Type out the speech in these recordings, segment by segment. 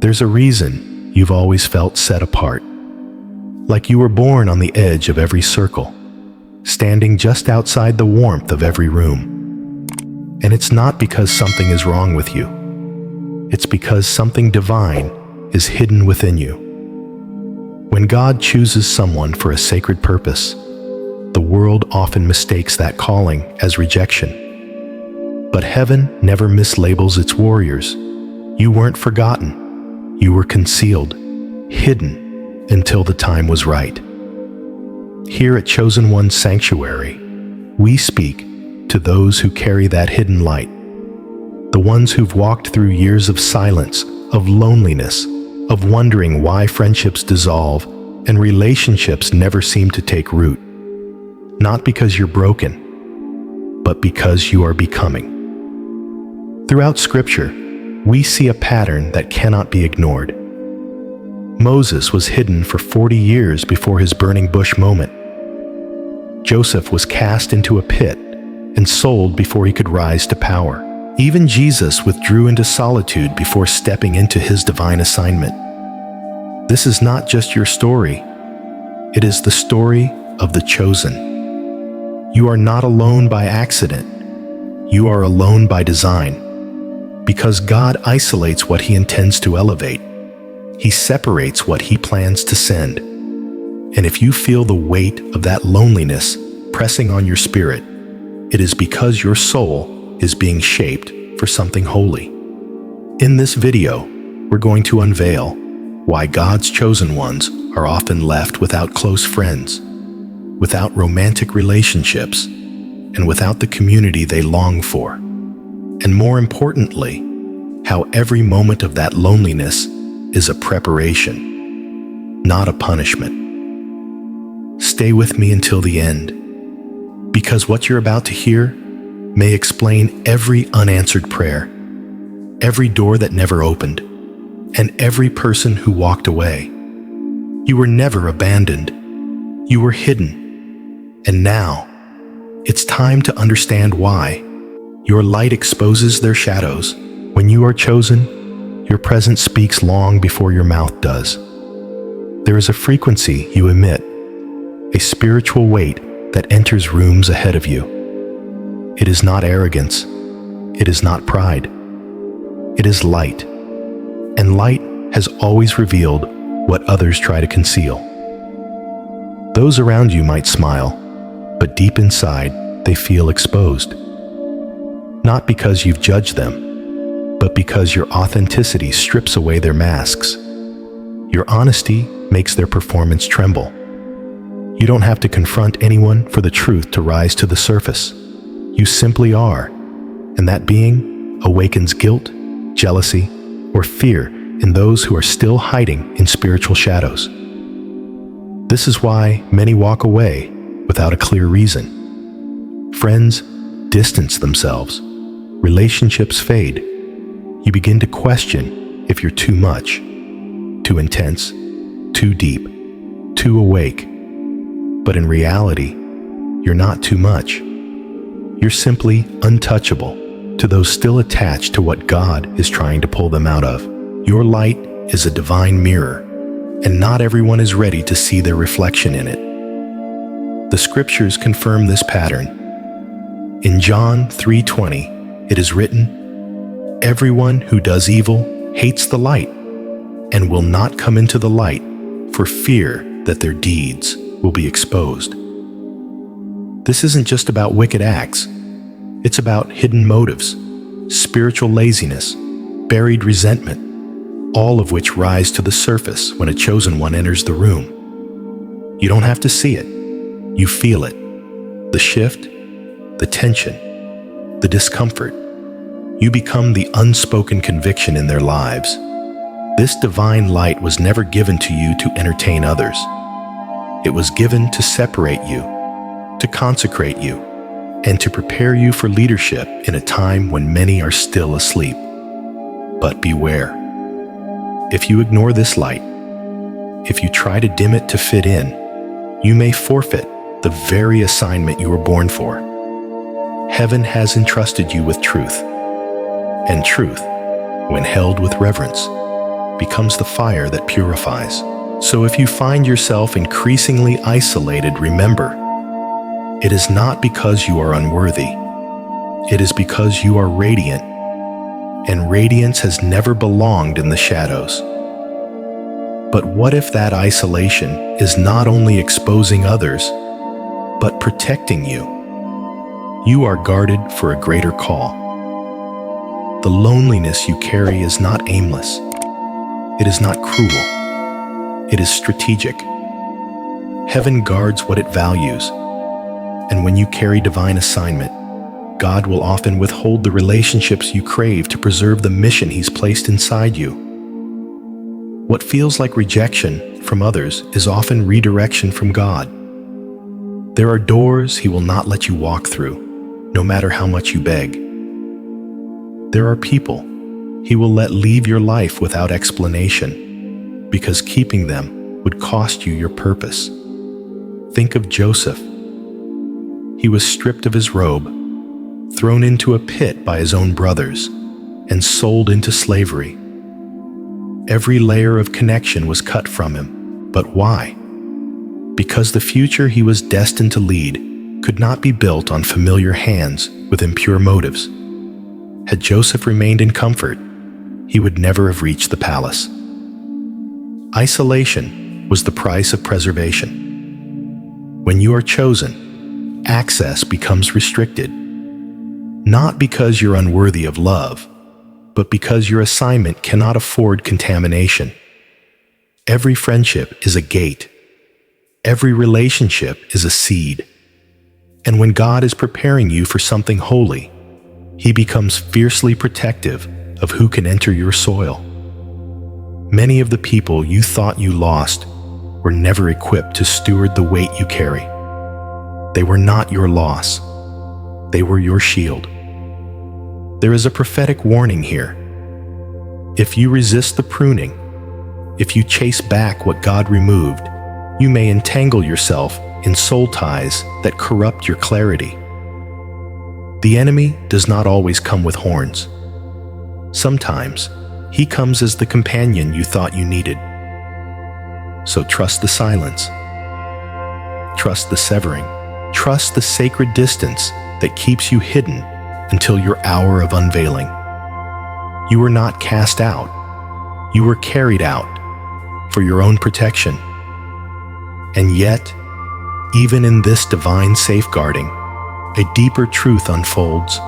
There's a reason you've always felt set apart, like you were born on the edge of every circle, standing just outside the warmth of every room. And it's not because something is wrong with you. It's because something divine is hidden within you. When God chooses someone for a sacred purpose, the world often mistakes that calling as rejection. But heaven never mislabels its warriors. You weren't forgotten. You were concealed, hidden, until the time was right. Here at Chosen One's Sanctuary, we speak to those who carry that hidden light, the ones who've walked through years of silence, of loneliness, of wondering why friendships dissolve and relationships never seem to take root. Not because you're broken, but because you are becoming. Throughout Scripture, we see a pattern that cannot be ignored. Moses was hidden for 40 years before his burning bush moment. Joseph was cast into a pit and sold before he could rise to power. Even Jesus withdrew into solitude before stepping into his divine assignment. This is not just your story. It is the story of the chosen. You are not alone by accident. You are alone by design. Because God isolates what he intends to elevate. He separates what he plans to send. And if you feel the weight of that loneliness pressing on your spirit, it is because your soul is being shaped for something holy. In this video, we're going to unveil why God's chosen ones are often left without close friends, without romantic relationships, and without the community they long for. And more importantly, how every moment of that loneliness is a preparation, not a punishment. Stay with me until the end, because what you're about to hear may explain every unanswered prayer, every door that never opened, and every person who walked away. You were never abandoned. You were hidden. And now, it's time to understand why. Your light exposes their shadows. When you are chosen, your presence speaks long before your mouth does. There is a frequency you emit, a spiritual weight that enters rooms ahead of you. It is not arrogance. It is not pride. It is light. And light has always revealed what others try to conceal. Those around you might smile, but deep inside, they feel exposed. Not because you've judged them, but because your authenticity strips away their masks. Your honesty makes their performance tremble. You don't have to confront anyone for the truth to rise to the surface. You simply are, and that being awakens guilt, jealousy, or fear in those who are still hiding in spiritual shadows. This is why many walk away without a clear reason. Friends distance themselves. Relationships fade. You begin to question if you're too much, too intense, too deep, too awake. But in reality, you're not too much. You're simply untouchable to those still attached to what God is trying to pull them out of. Your light is a divine mirror, and not everyone is ready to see their reflection in it. The scriptures confirm this pattern. In John 3:20, it is written, "Everyone who does evil hates the light and will not come into the light for fear that their deeds will be exposed." This isn't just about wicked acts. It's about hidden motives, spiritual laziness, buried resentment, all of which rise to the surface when a chosen one enters the room. You don't have to see it. You feel it. The shift, the tension, the discomfort. You become the unspoken conviction in their lives. This divine light was never given to you to entertain others. It was given to separate you, to consecrate you, and to prepare you for leadership in a time when many are still asleep. But beware. If you ignore this light, if you try to dim it to fit in, you may forfeit the very assignment you were born for. Heaven has entrusted you with truth, and truth, when held with reverence, becomes the fire that purifies. So if you find yourself increasingly isolated, remember, it is not because you are unworthy. It is because you are radiant, and radiance has never belonged in the shadows. But what if that isolation is not only exposing others, but protecting you? You are guarded for a greater call. The loneliness you carry is not aimless. It is not cruel. It is strategic. Heaven guards what it values, and when you carry divine assignment, God will often withhold the relationships you crave to preserve the mission He's placed inside you. What feels like rejection from others is often redirection from God. There are doors He will not let you walk through, no matter how much you beg. There are people He will let leave your life without explanation, because keeping them would cost you your purpose. Think of Joseph. He was stripped of his robe, thrown into a pit by his own brothers, and sold into slavery. Every layer of connection was cut from him. But why? Because the future he was destined to lead could not be built on familiar hands with impure motives. Had Joseph remained in comfort, he would never have reached the palace. Isolation was the price of preservation. When you are chosen, access becomes restricted, not because you're unworthy of love, but because your assignment cannot afford contamination. Every friendship is a gate. Every relationship is a seed. And when God is preparing you for something holy, He becomes fiercely protective of who can enter your soil. Many of the people you thought you lost were never equipped to steward the weight you carry. They were not your loss. They were your shield. There is a prophetic warning here. If you resist the pruning, if you chase back what God removed, you may entangle yourself in soul ties that corrupt your clarity. The enemy does not always come with horns. Sometimes he comes as the companion you thought you needed. So trust the silence. Trust the severing. Trust the sacred distance that keeps you hidden until your hour of unveiling. You were not cast out. You were carried out for your own protection. And yet, even in this divine safeguarding, a deeper truth unfolds,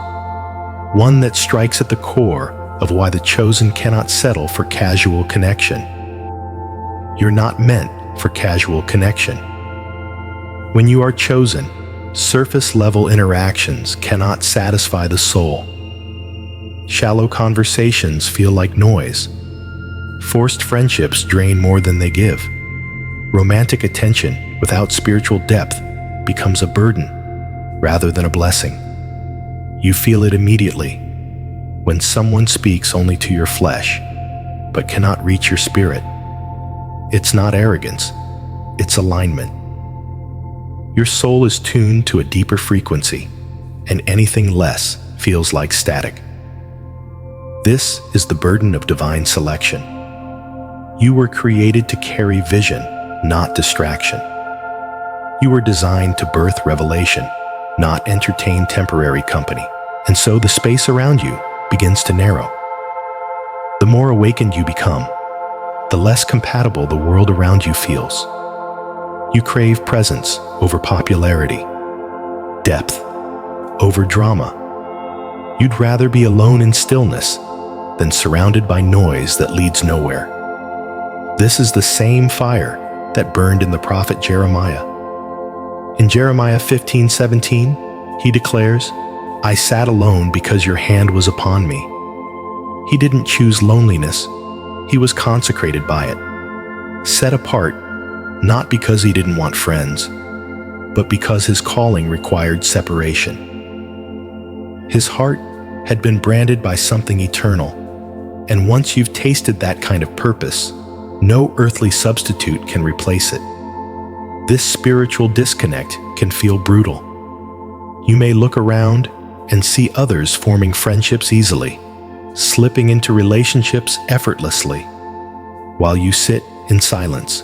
one that strikes at the core of why the chosen cannot settle for casual connection. You're not meant for casual connection. When you are chosen, surface-level interactions cannot satisfy the soul. Shallow conversations feel like noise. Forced friendships drain more than they give. Romantic attention without spiritual depth becomes a burden rather than a blessing. You feel it immediately when someone speaks only to your flesh but cannot reach your spirit. It's not arrogance, it's alignment. Your soul is tuned to a deeper frequency, and anything less feels like static. This is the burden of divine selection. You were created to carry vision, not distraction. You were designed to birth revelation, not entertain temporary company. And so the space around you begins to narrow. The more awakened you become, the less compatible the world around you feels. You crave presence over popularity, depth over drama. You'd rather be alone in stillness than surrounded by noise that leads nowhere. This is the same fire that burned in the prophet Jeremiah. In Jeremiah 15:17, he declares, "I sat alone because your hand was upon me." He didn't choose loneliness. He was consecrated by it, set apart, not because he didn't want friends, but because his calling required separation. His heart had been branded by something eternal, and once you've tasted that kind of purpose, no earthly substitute can replace it. This spiritual disconnect can feel brutal. You may look around and see others forming friendships easily, slipping into relationships effortlessly, while you sit in silence.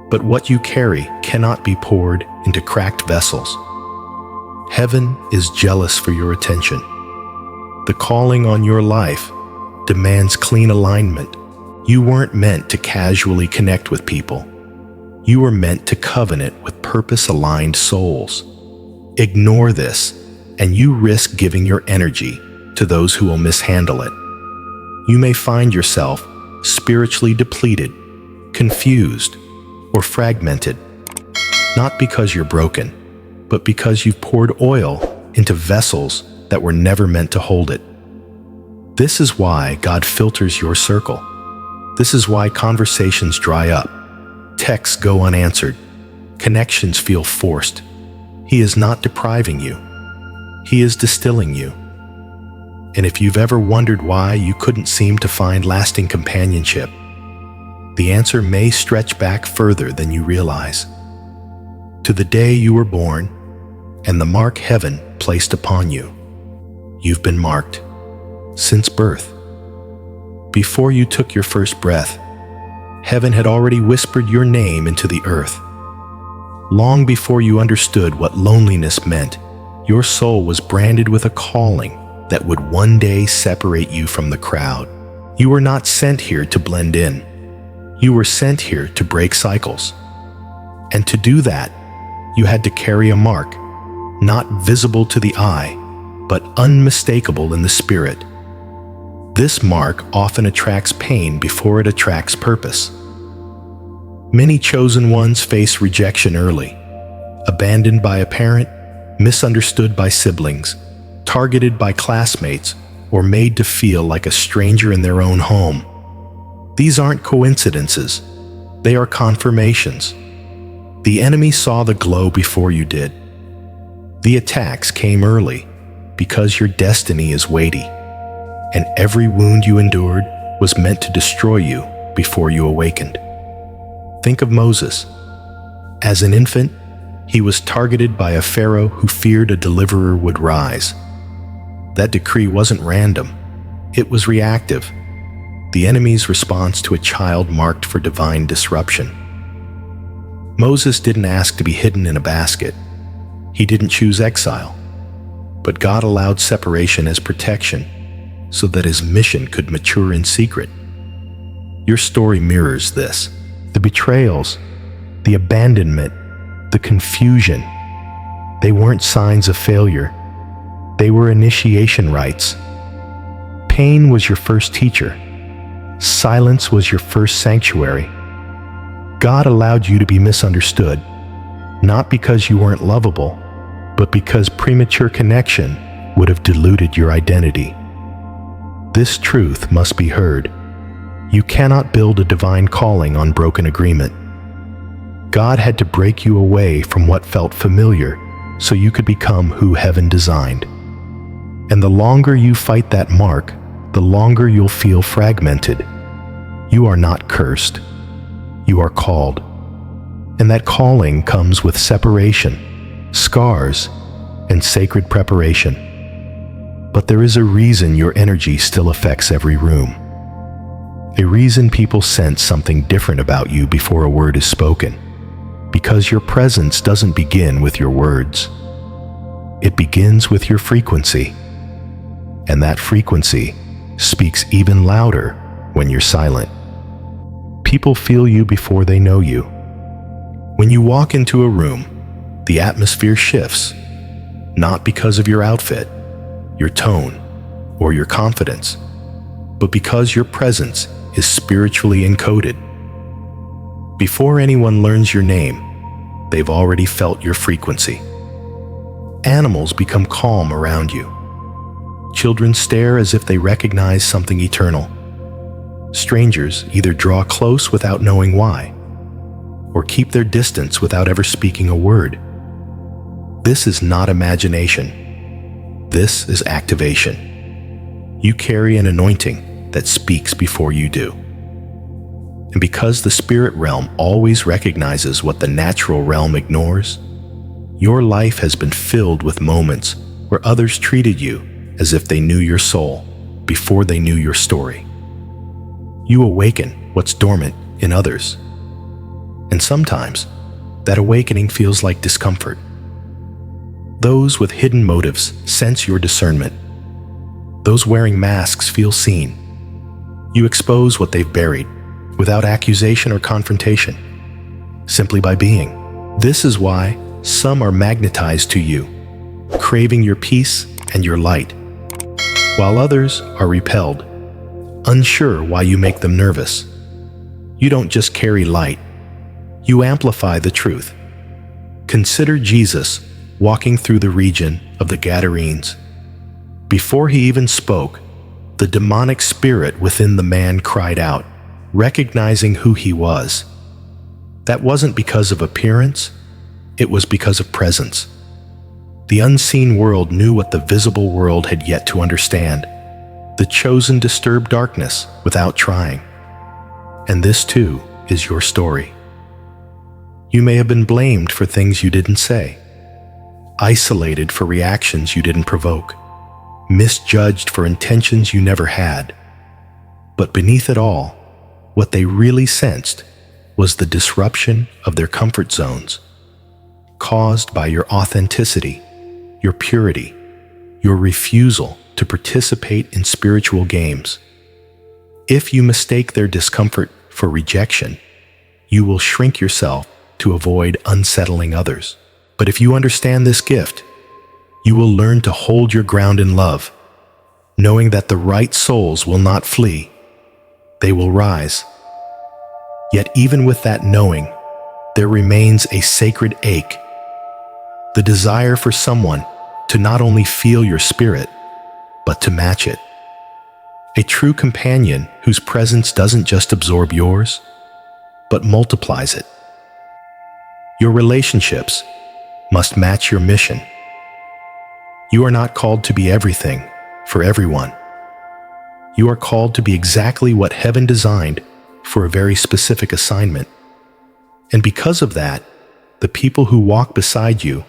But what you carry cannot be poured into cracked vessels. Heaven is jealous for your attention. The calling on your life demands clean alignment. You weren't meant to casually connect with people. You were meant to covenant with purpose-aligned souls. Ignore this, and you risk giving your energy to those who will mishandle it. You may find yourself spiritually depleted, confused, or fragmented, not because you're broken, but because you've poured oil into vessels that were never meant to hold it. This is why God filters your circle. This is why conversations dry up, texts go unanswered, connections feel forced. He is not depriving you. He is distilling you. And if you've ever wondered why you couldn't seem to find lasting companionship, the answer may stretch back further than you realize. To the day you were born and the mark heaven placed upon you. You've been marked since birth. Before you took your first breath, heaven had already whispered your name into the earth. Long before you understood what loneliness meant, your soul was branded with a calling that would one day separate you from the crowd. You were not sent here to blend in. You were sent here to break cycles. And to do that, you had to carry a mark, not visible to the eye, but unmistakable in the spirit. This mark often attracts pain before it attracts purpose. Many chosen ones face rejection early, abandoned by a parent, misunderstood by siblings, targeted by classmates, or made to feel like a stranger in their own home. These aren't coincidences, they are confirmations. The enemy saw the glow before you did. The attacks came early because your destiny is weighty, and every wound you endured was meant to destroy you before you awakened. Think of Moses. As an infant, he was targeted by a pharaoh who feared a deliverer would rise. That decree wasn't random, it was reactive. The enemy's response to a child marked for divine disruption. Moses didn't ask to be hidden in a basket. He didn't choose exile. But God allowed separation as protection so that his mission could mature in secret. Your story mirrors this. The betrayals, the abandonment, the confusion, they weren't signs of failure. They were initiation rites. Pain was your first teacher. Silence was your first sanctuary. God allowed you to be misunderstood, not because you weren't lovable, but because premature connection would have diluted your identity. This truth must be heard. You cannot build a divine calling on broken agreement. God had to break you away from what felt familiar so you could become who heaven designed. And the longer you fight that mark, the longer you'll feel fragmented. You are not cursed. You are called. And that calling comes with separation, scars, and sacred preparation. But there is a reason your energy still affects every room. A reason people sense something different about you before a word is spoken. Because your presence doesn't begin with your words. It begins with your frequency. And that frequency speaks even louder when you're silent. People feel you before they know you. When you walk into a room, the atmosphere shifts, not because of your outfit, your tone, or your confidence, but because your presence is spiritually encoded. Before anyone learns your name, they've already felt your frequency. Animals become calm around you. Children stare as if they recognize something eternal. Strangers either draw close without knowing why, or keep their distance without ever speaking a word. This is not imagination. This is activation. You carry an anointing that speaks before you do. And because the spirit realm always recognizes what the natural realm ignores, your life has been filled with moments where others treated you as if they knew your soul before they knew your story. You awaken what's dormant in others. And sometimes, that awakening feels like discomfort. Those with hidden motives sense your discernment. Those wearing masks feel seen. You expose what they've buried, without accusation or confrontation, simply by being. This is why some are magnetized to you, craving your peace and your light, while others are repelled, unsure why you make them nervous. You don't just carry light, you amplify the truth. Consider Jesus walking through the region of the Gadarenes. Before he even spoke, the demonic spirit within the man cried out, recognizing who he was. That wasn't because of appearance, it was because of presence. The unseen world knew what the visible world had yet to understand. The chosen disturbed darkness without trying. And this too is your story. You may have been blamed for things you didn't say, isolated for reactions you didn't provoke, misjudged for intentions you never had. But beneath it all, what they really sensed was the disruption of their comfort zones, caused by your authenticity, your purity, your refusal to participate in spiritual games. If you mistake their discomfort for rejection, you will shrink yourself to avoid unsettling others. But if you understand this gift, you will learn to hold your ground in love, knowing that the right souls will not flee, they will rise. Yet even with that knowing, there remains a sacred ache, the desire for someone to not only feel your spirit, but to match it. A true companion whose presence doesn't just absorb yours, but multiplies it. Your relationships must match your mission. You are not called to be everything for everyone. You are called to be exactly what heaven designed for a very specific assignment. And because of that, the people who walk beside you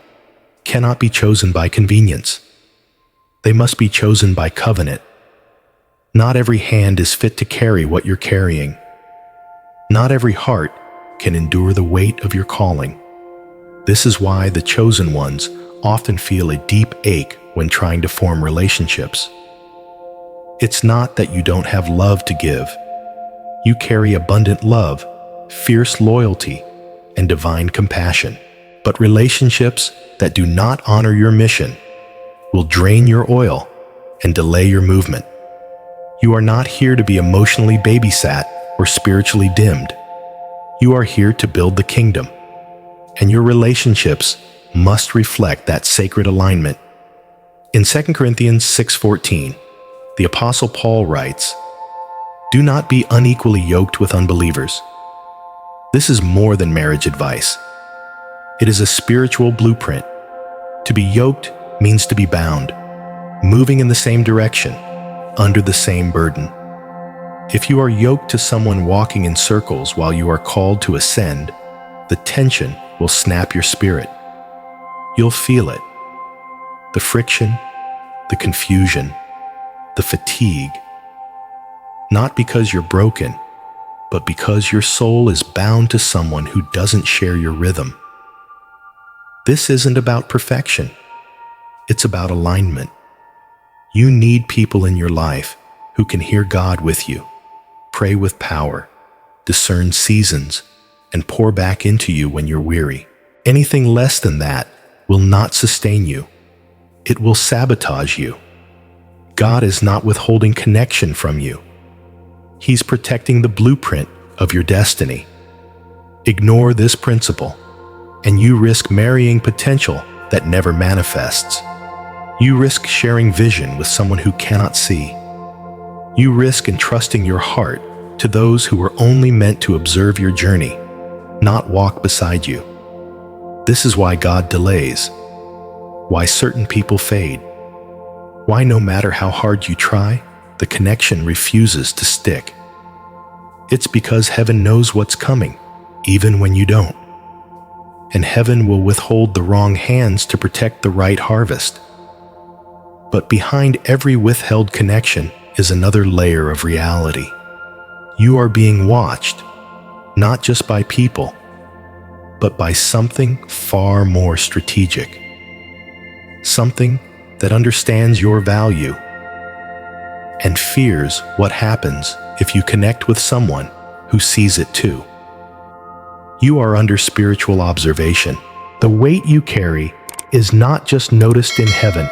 cannot be chosen by convenience. They must be chosen by covenant. Not every hand is fit to carry what you're carrying. Not every heart can endure the weight of your calling. This is why the chosen ones often feel a deep ache when trying to form relationships. It's not that you don't have love to give. You carry abundant love, fierce loyalty, and divine compassion. But relationships that do not honor your mission will drain your oil and delay your movement. You are not here to be emotionally babysat or spiritually dimmed. You are here to build the kingdom, and your relationships must reflect that sacred alignment. In 2 Corinthians 6:14, the Apostle Paul writes, "Do not be unequally yoked with unbelievers." This is more than marriage advice. It is a spiritual blueprint. To be yoked means to be bound, moving in the same direction, under the same burden. If you are yoked to someone walking in circles while you are called to ascend, the tension will snap your spirit. You'll feel it. The friction, the confusion, the fatigue. Not because you're broken, but because your soul is bound to someone who doesn't share your rhythm. This isn't about perfection. It's about alignment. You need people in your life who can hear God with you, pray with power, discern seasons, and pour back into you when you're weary. Anything less than that will not sustain you. It will sabotage you. God is not withholding connection from you. He's protecting the blueprint of your destiny. Ignore this principle, and you risk marrying potential that never manifests. You risk sharing vision with someone who cannot see. You risk entrusting your heart to those who are only meant to observe your journey, not walk beside you. This is why God delays, why certain people fade, why no matter how hard you try, the connection refuses to stick. It's because heaven knows what's coming, even when you don't. And heaven will withhold the wrong hands to protect the right harvest. But behind every withheld connection is another layer of reality. You are being watched, not just by people, but by something far more strategic. Something that understands your value and fears what happens if you connect with someone who sees it too. You are under spiritual observation. The weight you carry is not just noticed in heaven.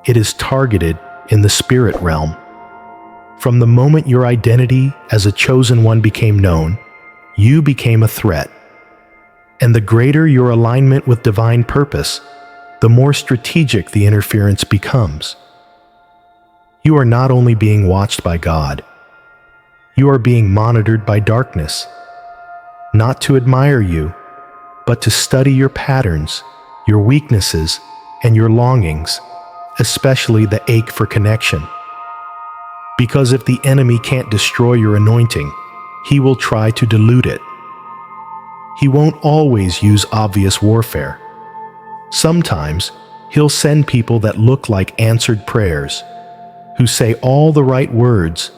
It is targeted in the spirit realm. From the moment your identity as a chosen one became known, you became a threat. And the greater your alignment with divine purpose, the more strategic the interference becomes. You are not only being watched by God, you are being monitored by darkness, not to admire you, but to study your patterns, your weaknesses, and your longings, especially the ache for connection. Because if the enemy can't destroy your anointing, he will try to dilute it. He won't always use obvious warfare. Sometimes he'll send people that look like answered prayers, who say all the right words,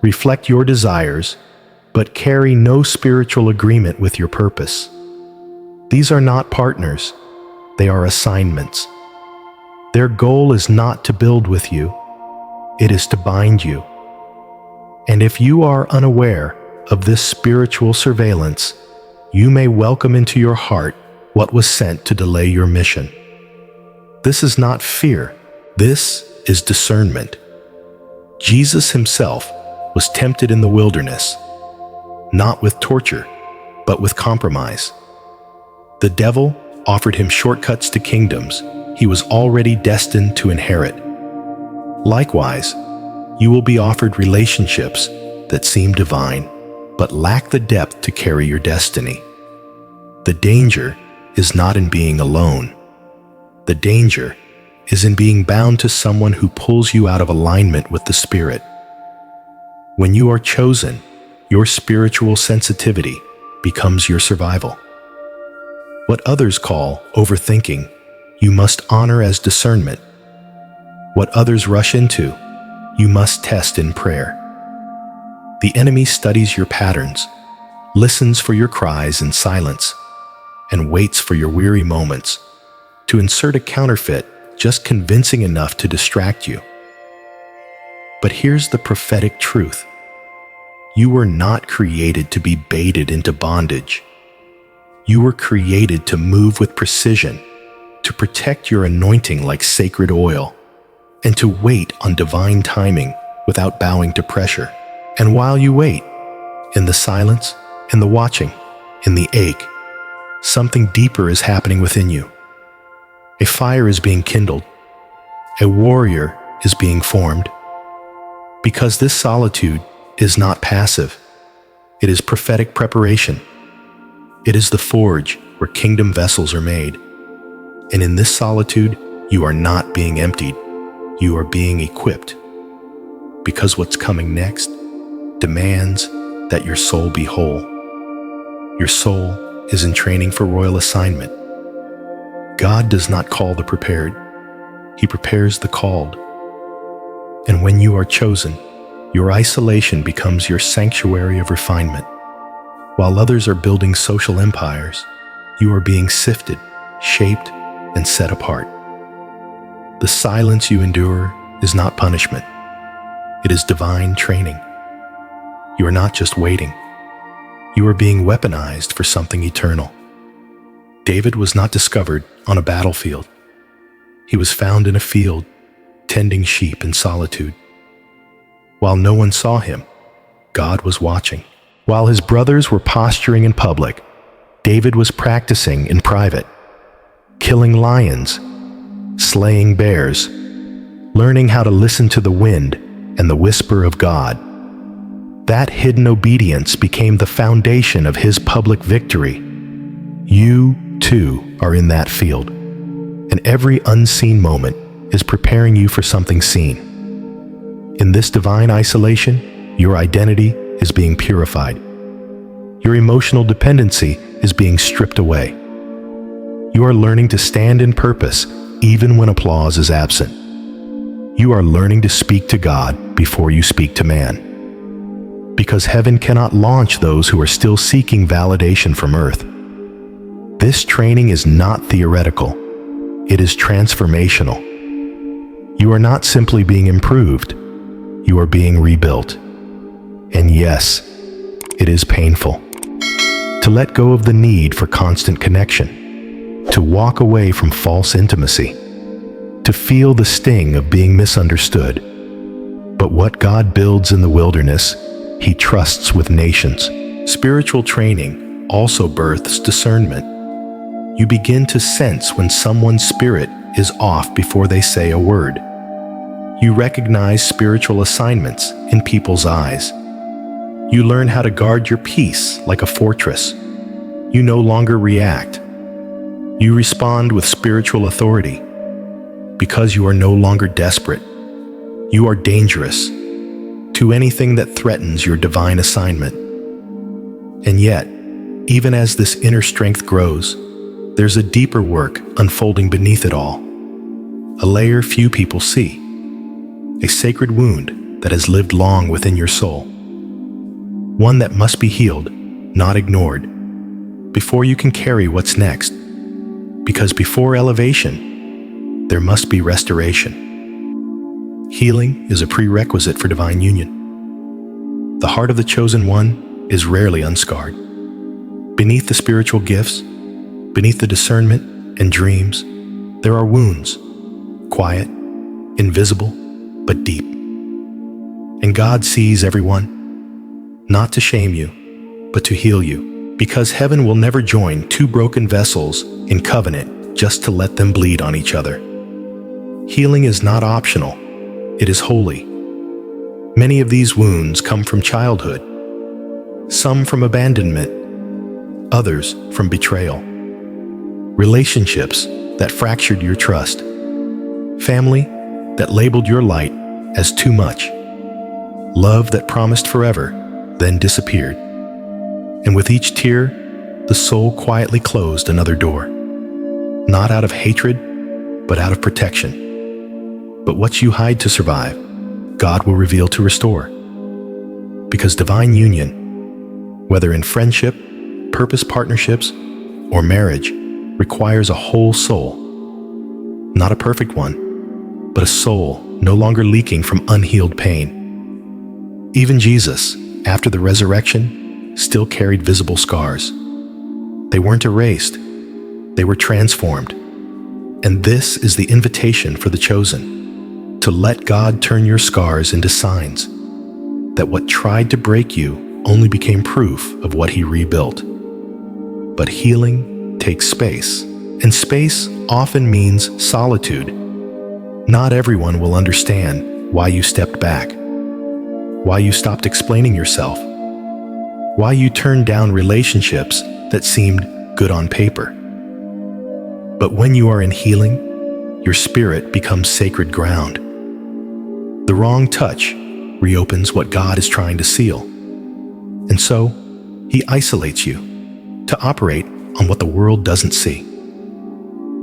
reflect your desires, but carry no spiritual agreement with your purpose. These are not partners, they are assignments. Their goal is not to build with you, it is to bind you. And if you are unaware of this spiritual surveillance, you may welcome into your heart what was sent to delay your mission. This is not fear, this is discernment. Jesus himself was tempted in the wilderness, not with torture, but with compromise. The devil offered him shortcuts to kingdoms he was already destined to inherit. Likewise, you will be offered relationships that seem divine, but lack the depth to carry your destiny. The danger is not in being alone. The danger is in being bound to someone who pulls you out of alignment with the Spirit. When you are chosen, your spiritual sensitivity becomes your survival. What others call overthinking, you must honor as discernment. What others rush into, you must test in prayer. The enemy studies your patterns, listens for your cries in silence, and waits for your weary moments to insert a counterfeit just convincing enough to distract you. But here's the prophetic truth. You were not created to be baited into bondage. You were created to move with precision, to protect your anointing like sacred oil, and to wait on divine timing without bowing to pressure. And while you wait, in the silence, in the watching, in the ache, something deeper is happening within you. A fire is being kindled. A warrior is being formed. Because this solitude is not passive. It is prophetic preparation. It is the forge where kingdom vessels are made. And in this solitude, you are not being emptied. You are being equipped. Because what's coming next demands that your soul be whole. Your soul is in training for royal assignment. God does not call the prepared. He prepares the called. And when you are chosen, your isolation becomes your sanctuary of refinement. While others are building social empires, you are being sifted, shaped, and set apart. The silence you endure is not punishment. It is divine training. You are not just waiting. You are being weaponized for something eternal. David was not discovered on a battlefield. He was found in a field, tending sheep in solitude. While no one saw him, God was watching. While his brothers were posturing in public, David was practicing in private, killing lions, slaying bears, learning how to listen to the wind and the whisper of God. That hidden obedience became the foundation of his public victory. You, too, are in that field, and every unseen moment is preparing you for something seen. In this divine isolation, your identity is being purified. Your emotional dependency is being stripped away. You are learning to stand in purpose even when applause is absent. You are learning to speak to God before you speak to man. Because because heaven cannot launch those who are still seeking validation from earth. This training is not theoretical. It is transformational. You are not simply being improved. You are being rebuilt. And yes, it is painful. To let go of the need for constant connection. To walk away from false intimacy. To feel the sting of being misunderstood. But what God builds in the wilderness, He trusts with nations. Spiritual training also births discernment. You begin to sense when someone's spirit is off before they say a word. You recognize spiritual assignments in people's eyes. You learn how to guard your peace like a fortress. You no longer react. You respond with spiritual authority because you are no longer desperate. You are dangerous to anything that threatens your divine assignment. And yet, even as this inner strength grows, there's a deeper work unfolding beneath it all. A layer few people see. A sacred wound that has lived long within your soul. One that must be healed, not ignored, before you can carry what's next. Because before elevation, there must be restoration. Healing is a prerequisite for divine union. The heart of the chosen one is rarely unscarred. Beneath the spiritual gifts, beneath the discernment and dreams, there are wounds, quiet, invisible, but deep. And God sees everyone, not to shame you, but to heal you, because heaven will never join two broken vessels in covenant just to let them bleed on each other. Healing is not optional, it is holy. Many of these wounds come from childhood, some from abandonment, others from betrayal. Relationships that fractured your trust. Family that labeled your light as too much. Love that promised forever, then disappeared. And with each tear, the soul quietly closed another door. Not out of hatred, but out of protection. But what you hide to survive, God will reveal to restore. Because divine union, whether in friendship, purpose partnerships, or marriage, requires a whole soul. Not a perfect one, but a soul no longer leaking from unhealed pain. Even Jesus, after the resurrection, still carried visible scars. They weren't erased, they were transformed. And this is the invitation for the chosen, to let God turn your scars into signs, that what tried to break you only became proof of what He rebuilt. But healing takes space, and space often means solitude. Not everyone will understand why you stepped back, why you stopped explaining yourself, why you turned down relationships that seemed good on paper. But when you are in healing, your spirit becomes sacred ground. The wrong touch reopens what God is trying to seal. And so, He isolates you to operate on what the world doesn't see.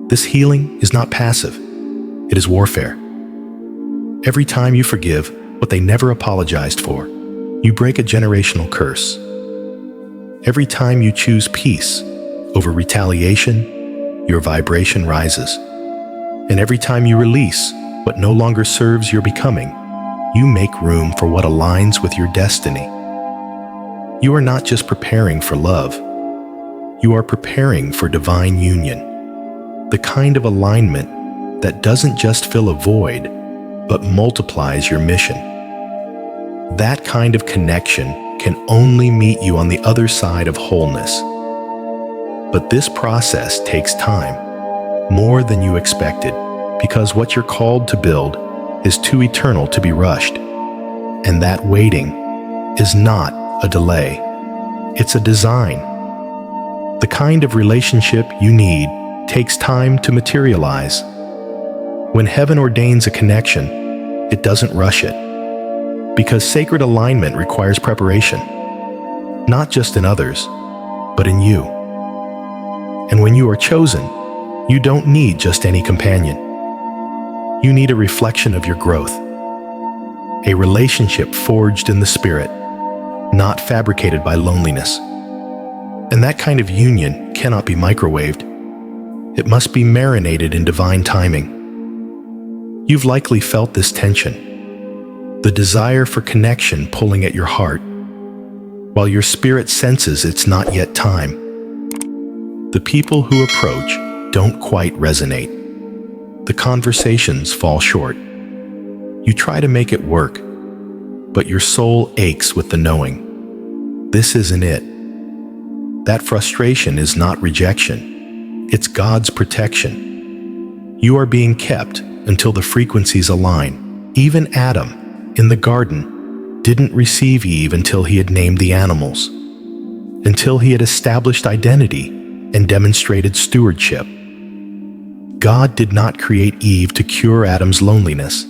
This healing is not passive, it is warfare. Every time you forgive what they never apologized for, you break a generational curse. Every time you choose peace over retaliation, your vibration rises. And every time you release what no longer serves your becoming, you make room for what aligns with your destiny. You are not just preparing for love, you are preparing for divine union, the kind of alignment that doesn't just fill a void, but multiplies your mission. That kind of connection can only meet you on the other side of wholeness. But this process takes time, more than you expected, because what you're called to build is too eternal to be rushed. And that waiting is not a delay, it's a design. The kind of relationship you need takes time to materialize. When heaven ordains a connection, it doesn't rush it. Because sacred alignment requires preparation, not just in others, but in you. And when you are chosen, you don't need just any companion. You need a reflection of your growth, a relationship forged in the Spirit, not fabricated by loneliness. And that kind of union cannot be microwaved. It must be marinated in divine timing. You've likely felt this tension, the desire for connection pulling at your heart, while your spirit senses it's not yet time. The people who approach don't quite resonate. The conversations fall short. You try to make it work, but your soul aches with the knowing. This isn't it. That frustration is not rejection. It's God's protection. You are being kept until the frequencies align. Even Adam, in the garden, didn't receive Eve until he had named the animals, until he had established identity and demonstrated stewardship. God did not create Eve to cure Adam's loneliness.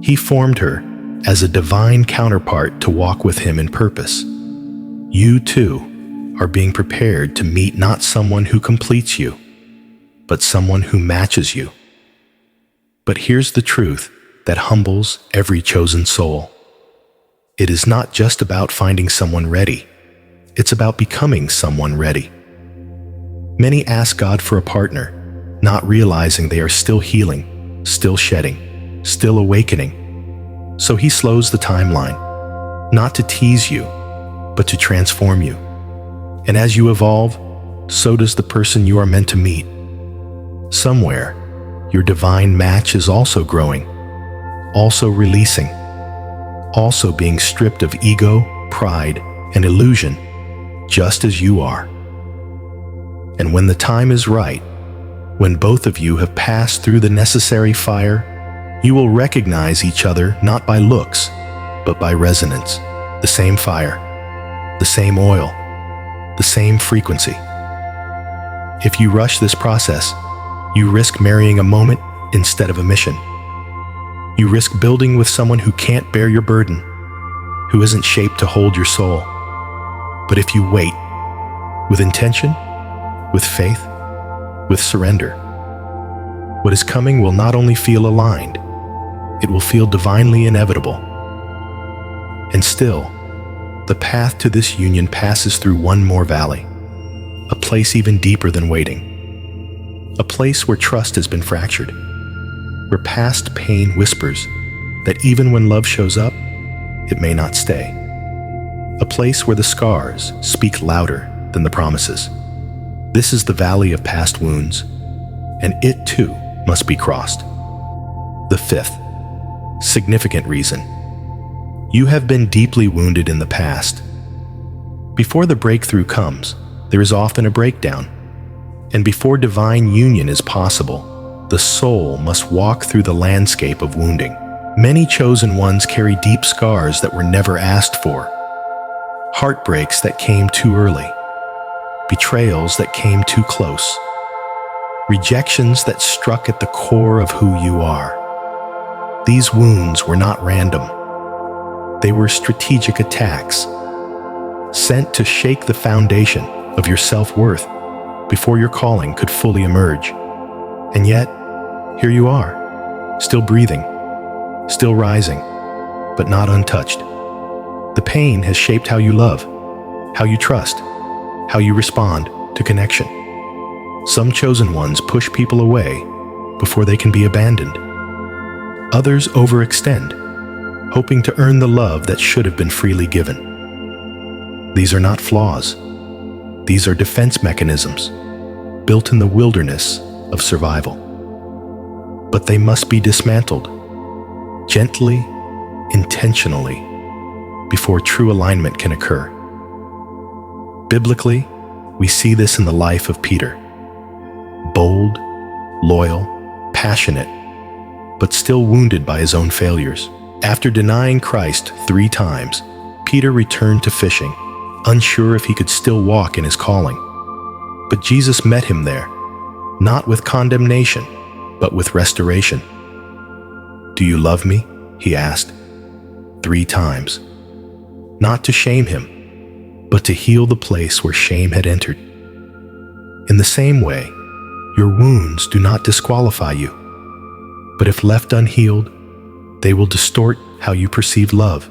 He formed her as a divine counterpart to walk with him in purpose. You, too, are being prepared to meet not someone who completes you, but someone who matches you. But here's the truth that humbles every chosen soul. It is not just about finding someone ready. It's about becoming someone ready. Many ask God for a partner, not realizing they are still healing, still shedding, still awakening. So he slows the timeline, not to tease you, but to transform you. And as you evolve, so does the person you are meant to meet. Somewhere, your divine match is also growing, also releasing, also being stripped of ego, pride, and illusion, just as you are. And when the time is right, when both of you have passed through the necessary fire, you will recognize each other not by looks, but by resonance. The same fire, the same oil, the same frequency. If you rush this process, you risk marrying a moment instead of a mission. You risk building with someone who can't bear your burden, who isn't shaped to hold your soul. But if you wait, with intention, with faith, with surrender, what is coming will not only feel aligned, it will feel divinely inevitable. And still, the path to this union passes through one more valley, a place even deeper than waiting, a place where trust has been fractured, where past pain whispers that even when love shows up, it may not stay, a place where the scars speak louder than the promises. This is the valley of past wounds, and it too must be crossed. The fifth, significant reason. You have been deeply wounded in the past. Before the breakthrough comes, there is often a breakdown. And before divine union is possible, the soul must walk through the landscape of wounding. Many chosen ones carry deep scars that were never asked for, heartbreaks that came too early, betrayals that came too close, rejections that struck at the core of who you are. These wounds were not random. They were strategic attacks, sent to shake the foundation of your self-worth before your calling could fully emerge. And yet, here you are, still breathing, still rising, but not untouched. The pain has shaped how you love, how you trust, how you respond to connection. Some chosen ones push people away before they can be abandoned. Others overextend, hoping to earn the love that should have been freely given. These are not flaws. These are defense mechanisms built in the wilderness of survival. But they must be dismantled, gently, intentionally, before true alignment can occur. Biblically, we see this in the life of Peter. Bold, loyal, passionate, but still wounded by his own failures. After denying Christ 3 times, Peter returned to fishing, unsure if he could still walk in his calling. But Jesus met him there, not with condemnation, but with restoration. "Do you love me?" he asked, 3 times. Not to shame him, but to heal the place where shame had entered. In the same way, your wounds do not disqualify you, but if left unhealed, they will distort how you perceive love.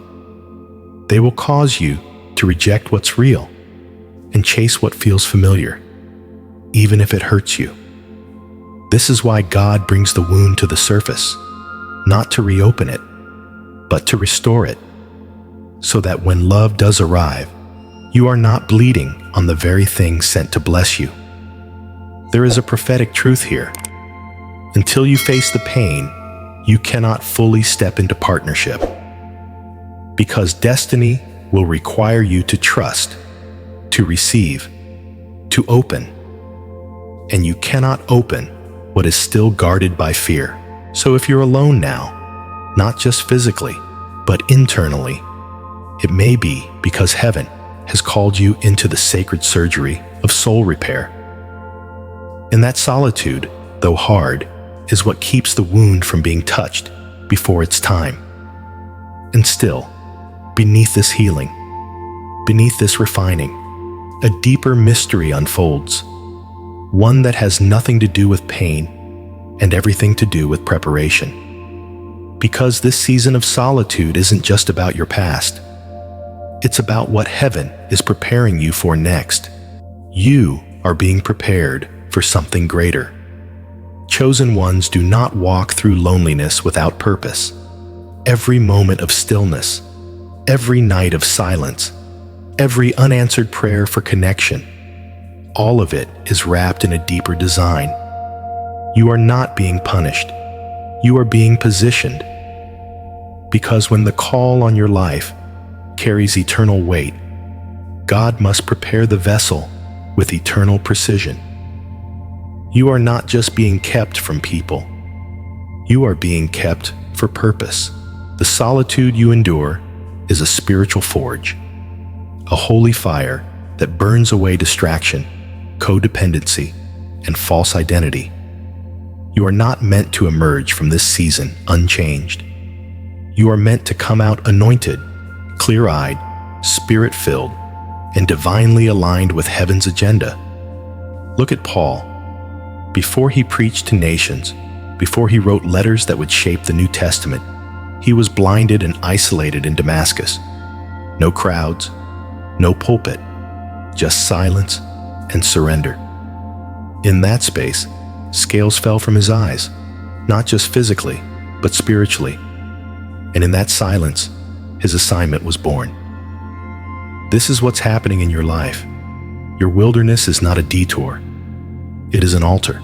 They will cause you to reject what's real and chase what feels familiar, even if it hurts you. This is why God brings the wound to the surface, not to reopen it, but to restore it, so that when love does arrive, you are not bleeding on the very thing sent to bless you. There is a prophetic truth here. Until you face the pain, you cannot fully step into partnership, because destiny will require you to trust, to receive, to open, and you cannot open what is still guarded by fear. So if you're alone now, not just physically, but internally, it may be because heaven has called you into the sacred surgery of soul repair. And that solitude, though hard, is what keeps the wound from being touched before it's time. And still, beneath this healing, beneath this refining, a deeper mystery unfolds, one that has nothing to do with pain and everything to do with preparation. Because this season of solitude isn't just about your past. It's about what heaven is preparing you for next. You are being prepared for something greater. Chosen ones do not walk through loneliness without purpose. Every moment of stillness, every night of silence, every unanswered prayer for connection, all of it is wrapped in a deeper design. You are not being punished. You are being positioned. Because when the call on your life carries eternal weight, God must prepare the vessel with eternal precision. You are not just being kept from people. You are being kept for purpose. The solitude you endure is a spiritual forge, a holy fire that burns away distraction, codependency, and false identity. You are not meant to emerge from this season unchanged. You are meant to come out anointed, clear-eyed, spirit-filled, and divinely aligned with heaven's agenda. Look at Paul. Before he preached to nations, before he wrote letters that would shape the New Testament, he was blinded and isolated in Damascus. No crowds, no pulpit, just silence and surrender. In that space, scales fell from his eyes, not just physically, but spiritually. And in that silence, his assignment was born. This is what's happening in your life. Your wilderness is not a detour. It is an altar,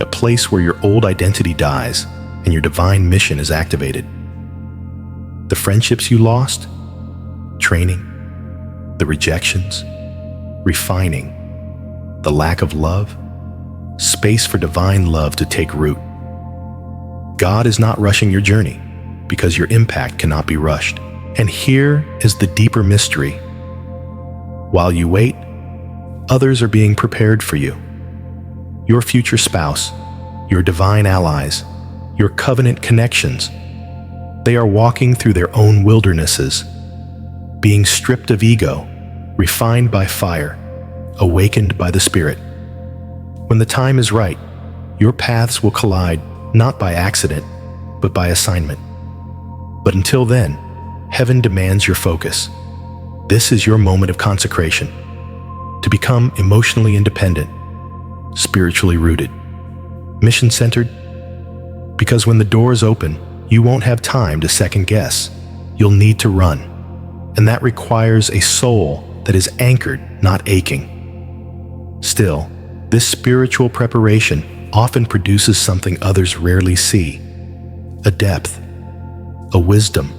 a place where your old identity dies and your divine mission is activated. The friendships you lost, training, the rejections, refining, the lack of love, space for divine love to take root. God is not rushing your journey because your impact cannot be rushed. And here is the deeper mystery. While you wait, others are being prepared for you. Your future spouse, your divine allies, your covenant connections, they are walking through their own wildernesses, being stripped of ego, refined by fire, awakened by the Spirit. When the time is right, your paths will collide not by accident, but by assignment. But until then, heaven demands your focus. This is your moment of consecration, to become emotionally independent, spiritually rooted, mission-centered, because when the doors open, you won't have time to second guess. You'll need to run, and that requires a soul that is anchored, not aching. Still, this spiritual preparation often produces something others rarely see: a depth, a wisdom,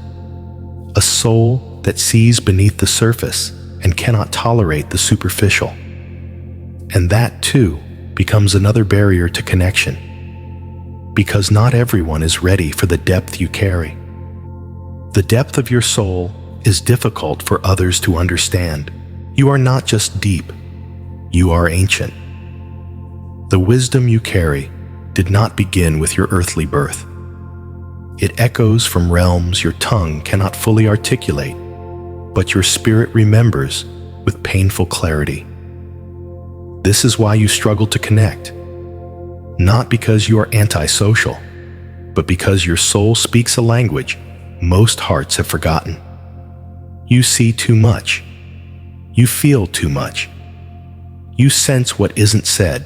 a soul that sees beneath the surface and cannot tolerate the superficial. And that, too, becomes another barrier to connection, because not everyone is ready for the depth you carry. The depth of your soul is difficult for others to understand. You are not just deep, you are ancient. The wisdom you carry did not begin with your earthly birth. It echoes from realms your tongue cannot fully articulate, but your spirit remembers with painful clarity. This is why you struggle to connect, not because you are antisocial, but because your soul speaks a language most hearts have forgotten. You see too much. You feel too much. You sense what isn't said,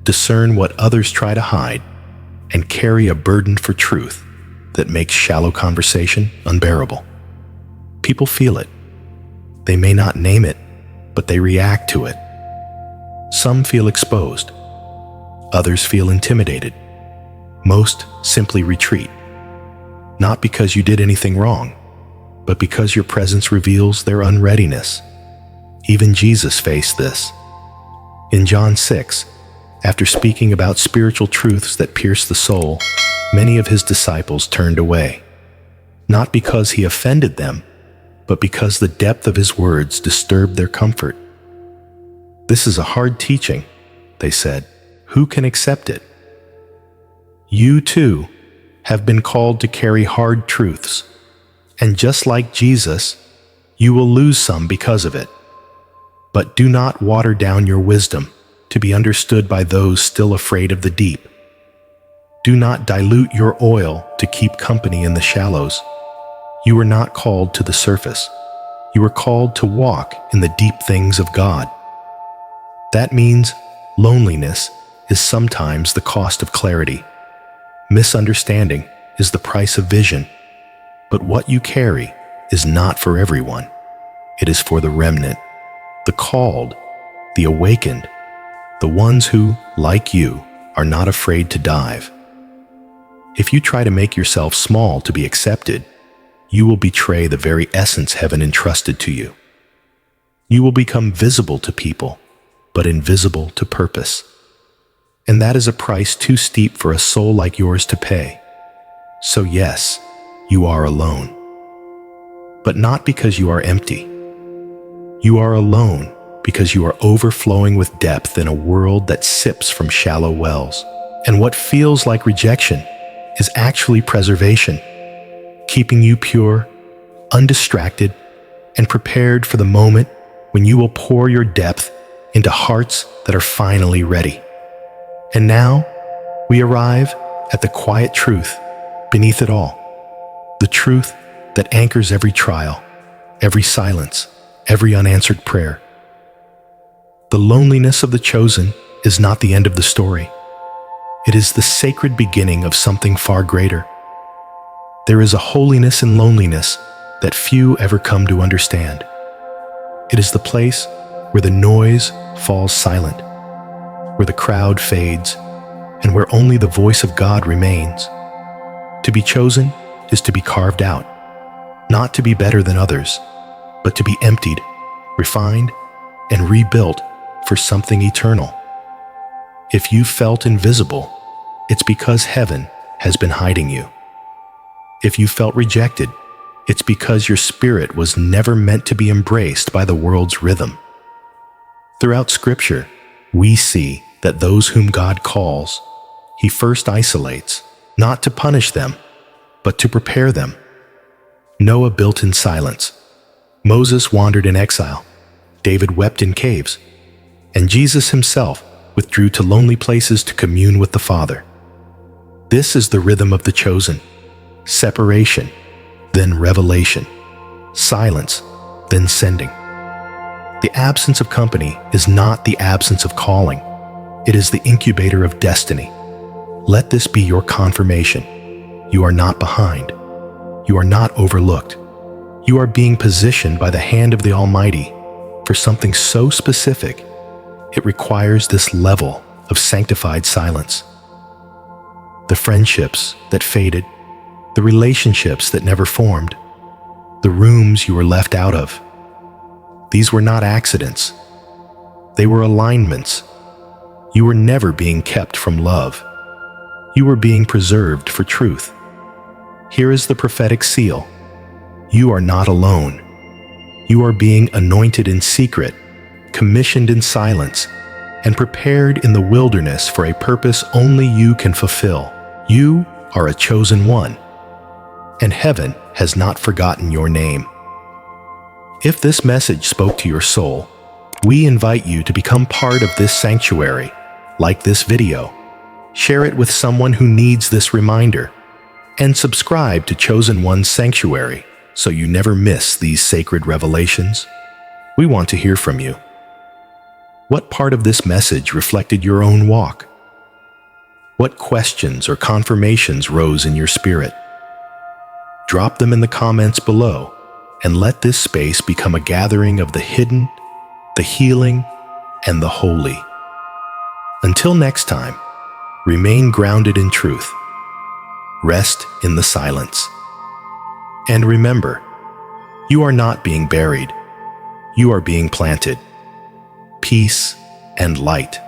discern what others try to hide, and carry a burden for truth that makes shallow conversation unbearable. People feel it. They may not name it, but they react to it. Some feel exposed. Others feel intimidated. Most simply retreat. Not because you did anything wrong, but because your presence reveals their unreadiness. Even Jesus faced this. In John 6, after speaking about spiritual truths that pierce the soul, many of his disciples turned away. Not because he offended them, but because the depth of his words disturbed their comfort. "This is a hard teaching," they said. "Who can accept it?" You too have been called to carry hard truths, and just like Jesus, you will lose some because of it. But do not water down your wisdom to be understood by those still afraid of the deep. Do not dilute your oil to keep company in the shallows. You are not called to the surface. You are called to walk in the deep things of God. That means loneliness is sometimes the cost of clarity. Misunderstanding is the price of vision. But what you carry is not for everyone. It is for the remnant, the called, the awakened, the ones who, like you, are not afraid to dive. If you try to make yourself small to be accepted, you will betray the very essence heaven entrusted to you. You will become visible to people, but invisible to purpose. And that is a price too steep for a soul like yours to pay. So yes, you are alone. But not because you are empty. You are alone because you are overflowing with depth in a world that sips from shallow wells. And what feels like rejection is actually preservation, keeping you pure, undistracted, and prepared for the moment when you will pour your depth into hearts that are finally ready. And now, we arrive at the quiet truth beneath it all. The truth that anchors every trial, every silence, every unanswered prayer. The loneliness of the chosen is not the end of the story. It is the sacred beginning of something far greater. There is a holiness in loneliness that few ever come to understand. It is the place where the noise falls silent, where the crowd fades, and where only the voice of God remains. To be chosen is to be carved out, not to be better than others, but to be emptied, refined, and rebuilt for something eternal. If you felt invisible, it's because heaven has been hiding you. If you felt rejected, it's because your spirit was never meant to be embraced by the world's rhythm. Throughout Scripture, we see that those whom God calls, He first isolates, not to punish them, but to prepare them. Noah built in silence. Moses wandered in exile. David wept in caves. And Jesus himself withdrew to lonely places to commune with the Father. This is the rhythm of the chosen. Separation, then revelation. Silence, then sending. The absence of company is not the absence of calling. It is the incubator of destiny. Let this be your confirmation. You are not behind. You are not overlooked. You are being positioned by the hand of the Almighty for something so specific, it requires this level of sanctified silence. The friendships that faded, the relationships that never formed, the rooms you were left out of. These were not accidents. They were alignments. You were never being kept from love. You were being preserved for truth. Here is the prophetic seal. You are not alone. You are being anointed in secret, commissioned in silence, and prepared in the wilderness for a purpose only you can fulfill. You are a chosen one, and heaven has not forgotten your name. If this message spoke to your soul, we invite you to become part of this sanctuary. Like this video, share it with someone who needs this reminder, and subscribe to Chosen One's Sanctuary so you never miss these sacred revelations? We want to hear from you. What part of this message reflected your own walk? What questions or confirmations rose in your spirit? Drop them in the comments below, and let this space become a gathering of the hidden, the healing, and the holy. Until next time, remain grounded in truth. Rest in the silence. And remember, you are not being buried. You are being planted. Peace and light.